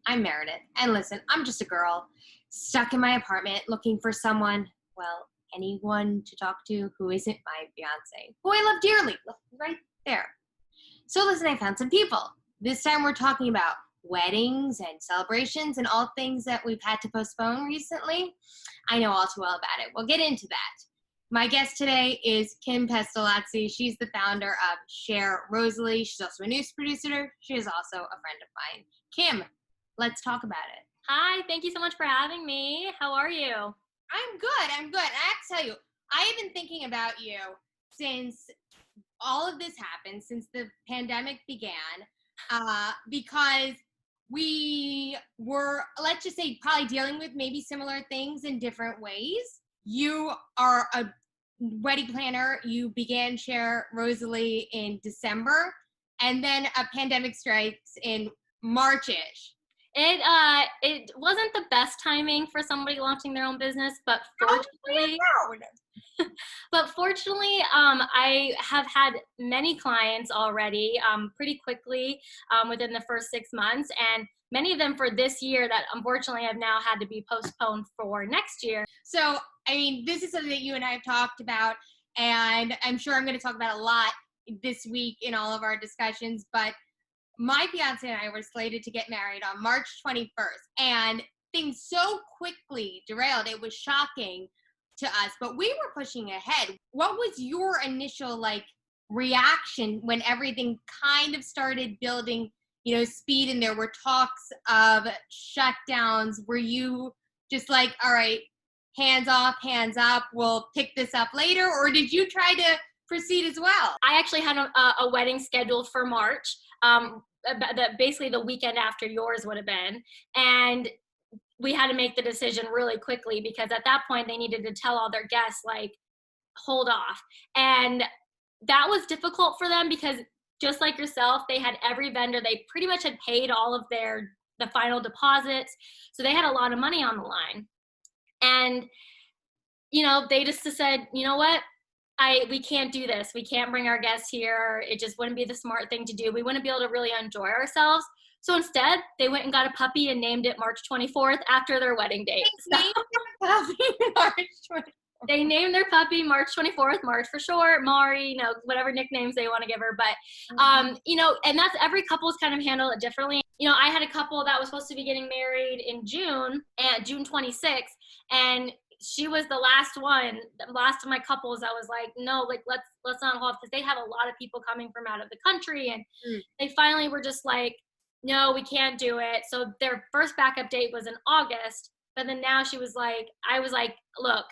I'm Meredith. And listen, I'm just a girl stuck in my apartment looking for someone, well, anyone to talk to who isn't my fiance, who I love dearly. Look, right there. So listen, I found some people. This time we're talking about weddings and celebrations and all things that we've had to postpone recently. I know all too well about it. We'll get into that. My guest today is Kim Pestalozzi. She's the founder of Share Rosalie. She's also a news producer. She is also a friend of mine. Kim, let's talk about it. Hi, thank you so much for having me. How are you? I'm good. And I have to tell you, I have been thinking about you since all of this happened, since the pandemic began, because we were, let's just say, probably dealing with maybe similar things in different ways. You are a wedding planner. You began Share Rosalie in December, and then a pandemic strikes in March-ish. It wasn't the best timing for somebody launching their own business, but fortunately, I have had many clients already, pretty quickly, within the first 6 months, and many of them for this year that unfortunately have now had to be postponed for next year. So, I mean, this is something that you and I have talked about, and I'm sure I'm going to talk about a lot this week in all of our discussions, but my fiance and I were slated to get married on March 21st, and things so quickly derailed. It was shocking to us, but we were pushing ahead. What was your initial reaction when everything kind of started building, speed, and there were talks of shutdowns? Were you just like, all right, hands off, hands up, we'll pick this up later? Or did you try to proceed as well? I actually had a wedding scheduled for March, basically the weekend after yours would have been. And we had to make the decision really quickly because at that point they needed to tell all their guests, hold off. And that was difficult for them because just like yourself, they had every vendor, they pretty much had paid all of the final deposits. So they had a lot of money on the line. And, they just said, you know what? We can't do this. We can't bring our guests here. It just wouldn't be the smart thing to do. We wouldn't be able to really enjoy ourselves. So instead, they went and got a puppy and named it March 24th after their wedding date. They named their puppy March 24th, March for short, Mari, whatever nicknames they want to give her. But, and that's every couple's kind of handle it differently. I had a couple that was supposed to be getting married in June, June 26th, and she was the last of my couples that was like, no, let's not hold, because they have a lot of people coming from out of the country, and they finally were just like, no, we can't do it. So their first backup date was in August, but then now I was like, look,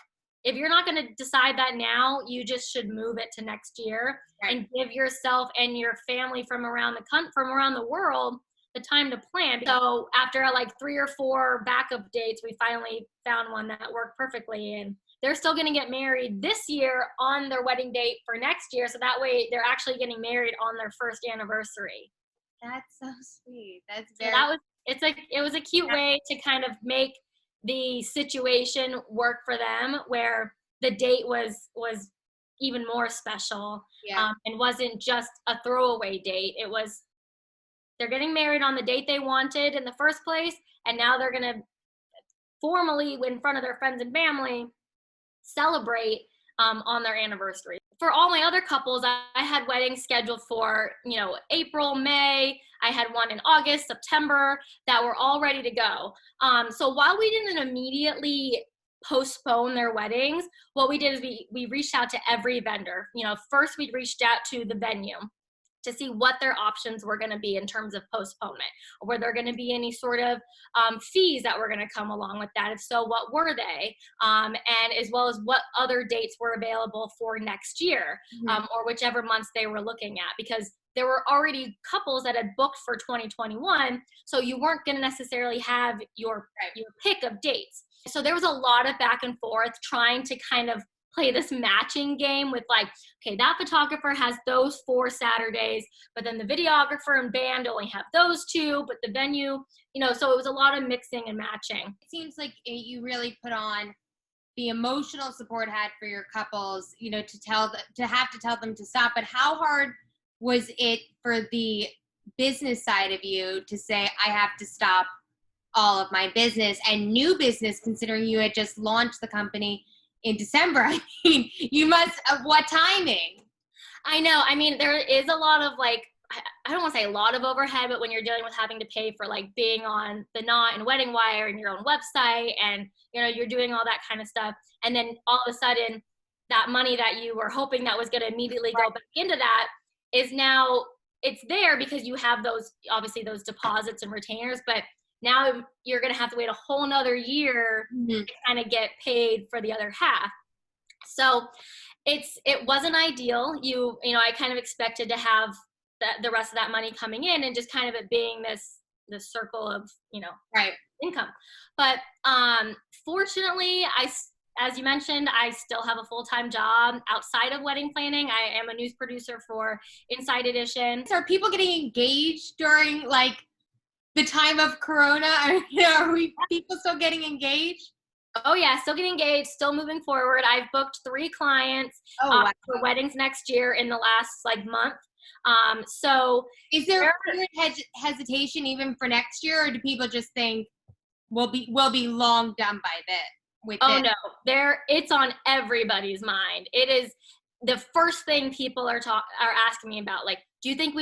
if you're not going to decide that now, you just should move it to next year, right, and give yourself and your family from around the world the time to plan. So after 3 or 4 backup dates, we finally found one that worked perfectly, and they're still going to get married this year on their wedding date for next year. So that way they're actually getting married on their first anniversary. That's so sweet. It was a cute way to kind of make the situation work for them, where the date was even more special, and wasn't just a throwaway date. It was, they're getting married on the date they wanted in the first place, and now they're going to formally, in front of their friends and family, celebrate on their anniversary. For all my other couples, I had weddings scheduled for, April, May. I had one in August, September, that were all ready to go. So while we didn't immediately postpone their weddings, what we did is we reached out to every vendor. First we reached out to the venue to see what their options were going to be in terms of postponement. Were there going to be any sort of fees that were going to come along with that? If so, what were they? And as well as what other dates were available for next year, or whichever months they were looking at, because there were already couples that had booked for 2021, so you weren't going to necessarily have your pick of dates. So there was a lot of back and forth trying to kind of play this matching game with okay, that photographer has those 4 Saturdays, but then the videographer and band only have those 2, but the venue, so it was a lot of mixing and matching. It seems like you really put on the emotional support hat for your couples, to have to tell them to stop. But how hard was it for the business side of you to say, I have to stop all of my business and new business, considering you had just launched the company in December. I mean, you must, what timing? I know. I mean, there is a lot of like, I don't want to say a lot of overhead, but when you're dealing with having to pay for like being on The Knot and Wedding Wire and your own website, and you're doing all that kind of stuff, and then all of a sudden that money that you were hoping that was going to immediately go back into that is now, it's there because you have those, obviously those deposits and retainers, but now you're going to have to wait a whole nother year to kind of get paid for the other half. So it wasn't ideal. I kind of expected to have the rest of that money coming in and just kind of it being this circle of, income. But fortunately, as you mentioned, I still have a full-time job outside of wedding planning. I am a news producer for Inside Edition. So are people getting engaged during like the time of Corona? Are people still getting engaged? Oh yeah, still getting engaged, still moving forward. I've booked 3 clients for weddings next year in the last month. So is there hesitation even for next year, or do people just think we'll be long done by then? No, it's on everybody's mind. It is the first thing people are asking me about. Like, do you think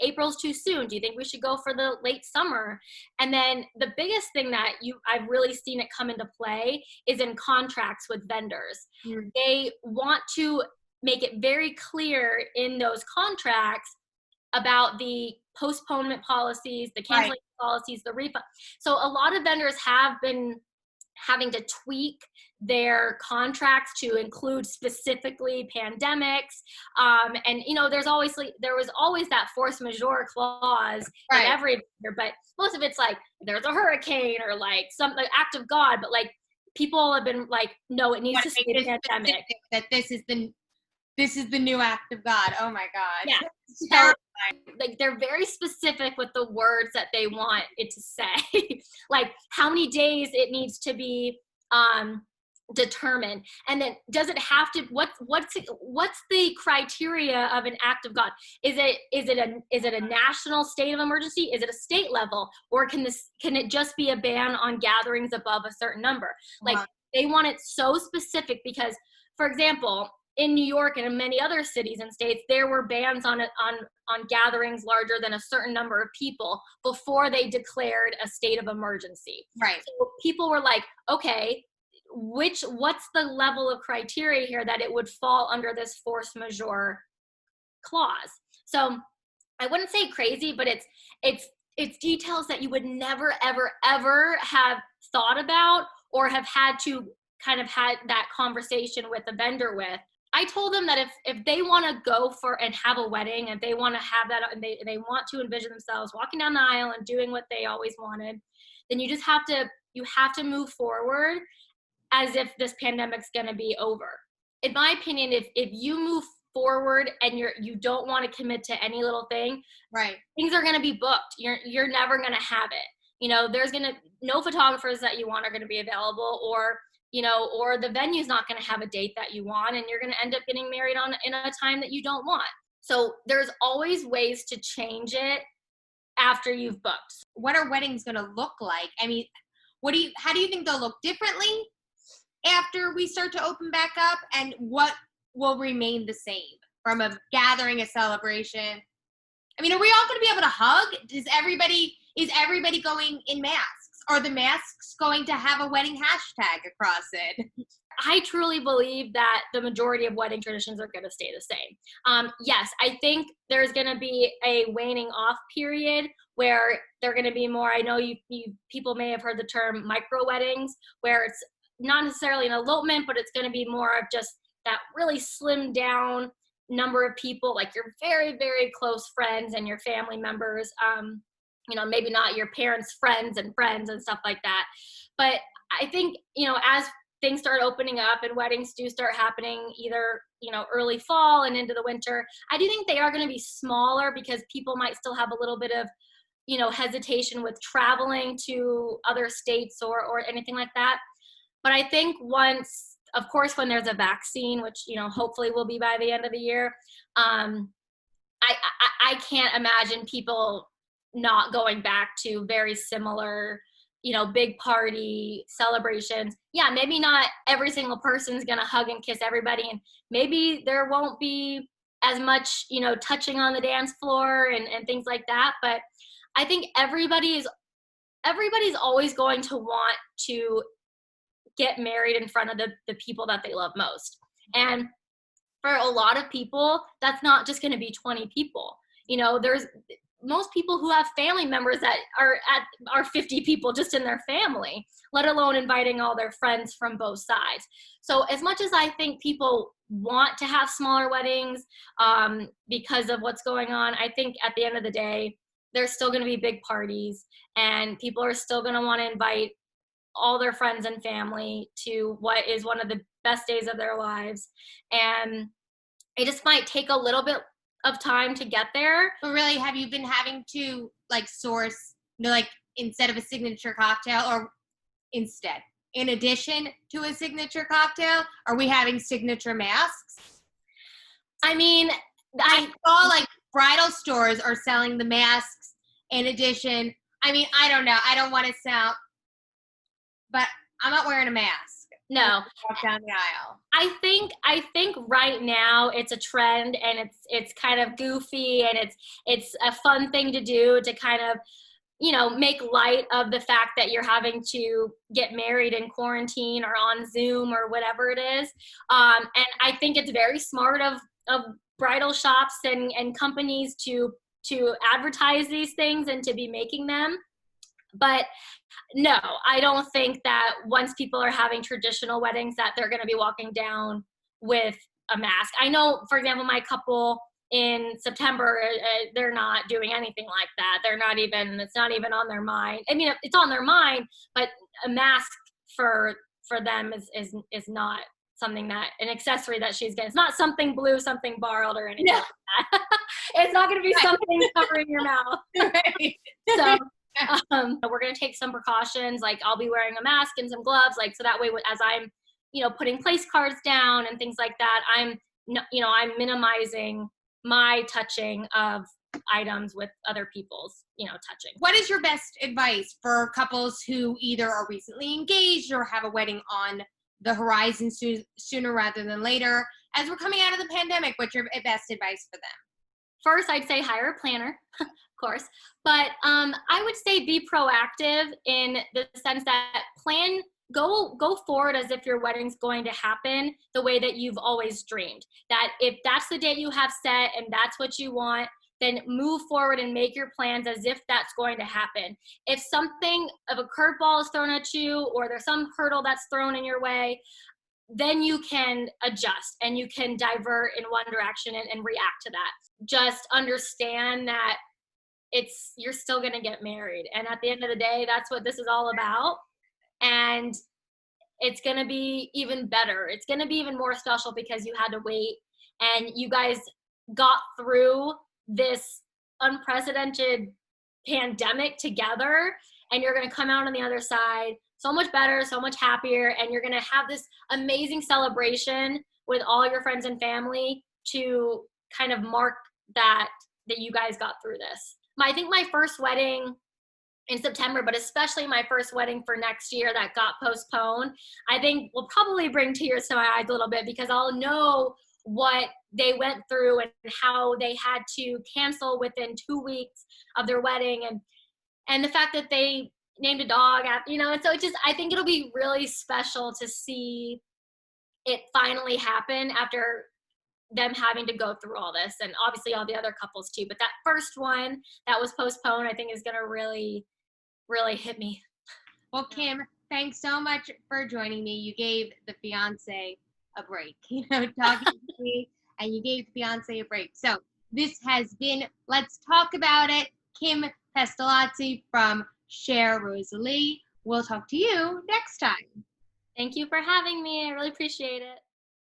April's too soon? Do you think we should go for the late summer? And then the biggest thing that I've really seen it come into play is in contracts with vendors. They want to make it very clear in those contracts about the postponement policies, the cancellation policies, the refund. So a lot of vendors have been having to tweak their contracts to include specifically pandemics. And there was always that force majeure clause in every vendor, but most of it's like there's a hurricane or like some act of God, but like people have been like, no, it needs to stay pandemic. That this is the new act of God. Oh my God. Yeah. So, like they're very specific with the words that they want it to say, like how many days it needs to be determined, and then does it have to? What's the criteria of an act of God? Is it a national state of emergency? Is it a state level, or can it just be a ban on gatherings above a certain number? Like they want it so specific because, for example, in New York and in many other cities and states, there were bans on gatherings larger than a certain number of people before they declared a state of emergency. Right. So people were like, okay, what's the level of criteria here that it would fall under this force majeure clause? So I wouldn't say crazy, but it's details that you would never, ever, ever have thought about or have had to kind of had that conversation with the vendor with. I told them that if they want to go for and have a wedding, and they want to have that, and they want to envision themselves walking down the aisle and doing what they always wanted, then you have to move forward as if this pandemic's going to be over. In my opinion, if you move forward and you don't want to commit to any little thing, things are going to be booked. You're never going to have it. There's no photographers that you want are going to be available, or the venue's not going to have a date that you want, and you're going to end up getting married in a time that you don't want. So there's always ways to change it after you've booked. What are weddings going to look like? I mean, how do you think they'll look differently after we start to open back up, and what will remain the same from a gathering, a celebration? I mean, are we all going to be able to hug? Is everybody going in masks? Are the masks going to have a wedding hashtag across it? I truly believe that the majority of wedding traditions are going to stay the same. Yes, I think there's going to be a waning off period where they're going to be more, I know people may have heard the term micro weddings, where it's not necessarily an elopement, but it's going to be more of just that really slimmed down number of people, like your very, very close friends and your family members. Maybe not your parents' friends and stuff like that. But I think, as things start opening up and weddings do start happening either, early fall and into the winter, I do think they are going to be smaller because people might still have a little bit of, hesitation with traveling to other states or anything like that. But I think once, of course, when there's a vaccine, which, hopefully will be by the end of the year, I can't imagine people not going back to very similar big party celebrations. Yeah, maybe not every single person's gonna hug and kiss everybody, and maybe there won't be as much, touching on the dance floor and things like that. But I think everybody's always going to want to get married in front of the people that they love most. And for a lot of people, that's not just going to be 20 people. There's most people who have family members that are 50 people just in their family, let alone inviting all their friends from both sides. So as much as I think people want to have smaller weddings because of what's going on, I think at the end of the day, there's still going to be big parties, and people are still going to want to invite all their friends and family to what is one of the best days of their lives. And it just might take a little bit of time to get there. But really, have you been having to source, instead of a signature cocktail, or instead, in addition to a signature cocktail, are we having signature masks? I mean, I saw bridal stores are selling the masks in addition. I mean, I don't know. I don't want to sound, but I'm not wearing a mask. No. Walk down the aisle. I think right now it's a trend, and it's kind of goofy, and it's a fun thing to do to kind of, make light of the fact that you're having to get married in quarantine or on Zoom or whatever it is. And I think it's very smart of bridal shops and companies to advertise these things and to be making them. But no, I don't think that once people are having traditional weddings that they're going to be walking down with a mask. I know, for example, my couple in September, they're not doing anything like that. It's not even on their mind. I mean, it's on their mind, but a mask for them is not something an accessory that she's getting. It's not something blue, something borrowed or anything like that. It's not going to be something covering your mouth. Right. So we're going to take some precautions. I'll be wearing a mask and some gloves, so that way as I'm, putting place cards down and things like that, I'm minimizing my touching of items with other people's, touching. What is your best advice for couples who either are recently engaged or have a wedding on the horizon sooner rather than later? As we're coming out of the pandemic, what's your best advice for them? First, I'd say hire a planner, of course. But I would say be proactive in the sense that go forward as if your wedding's going to happen the way that you've always dreamed. That if that's the date you have set and that's what you want, then move forward and make your plans as if that's going to happen. If something of a curveball is thrown at you, or there's some hurdle that's thrown in your way, then you can adjust and you can divert in one direction and react to that. Just understand that you're still going to get married. And at the end of the day, that's what this is all about. And it's going to be even better. It's going to be even more special because you had to wait and you guys got through this unprecedented pandemic together, and you're going to come out on the other side so much better, so much happier, and you're going to have this amazing celebration with all your friends and family to kind of mark that you guys got through this. I think my first wedding in September, but especially my first wedding for next year that got postponed, I think will probably bring tears to my eyes a little bit, because I'll know what they went through and how they had to cancel within 2 weeks of their wedding, and the fact that they named a dog after, and so I think it'll be really special to see it finally happen after them having to go through all this, and obviously all the other couples too. But that first one that was postponed, I think is going to really, really hit me. Well, Kim, thanks so much for joining me. You gave the fiance a break, talking to me, and you gave the fiance a break. So this has been Let's Talk About It. Kim Pestalozzi from Cher Rosalie. We'll talk to you next time. Thank you for having me. I really appreciate it.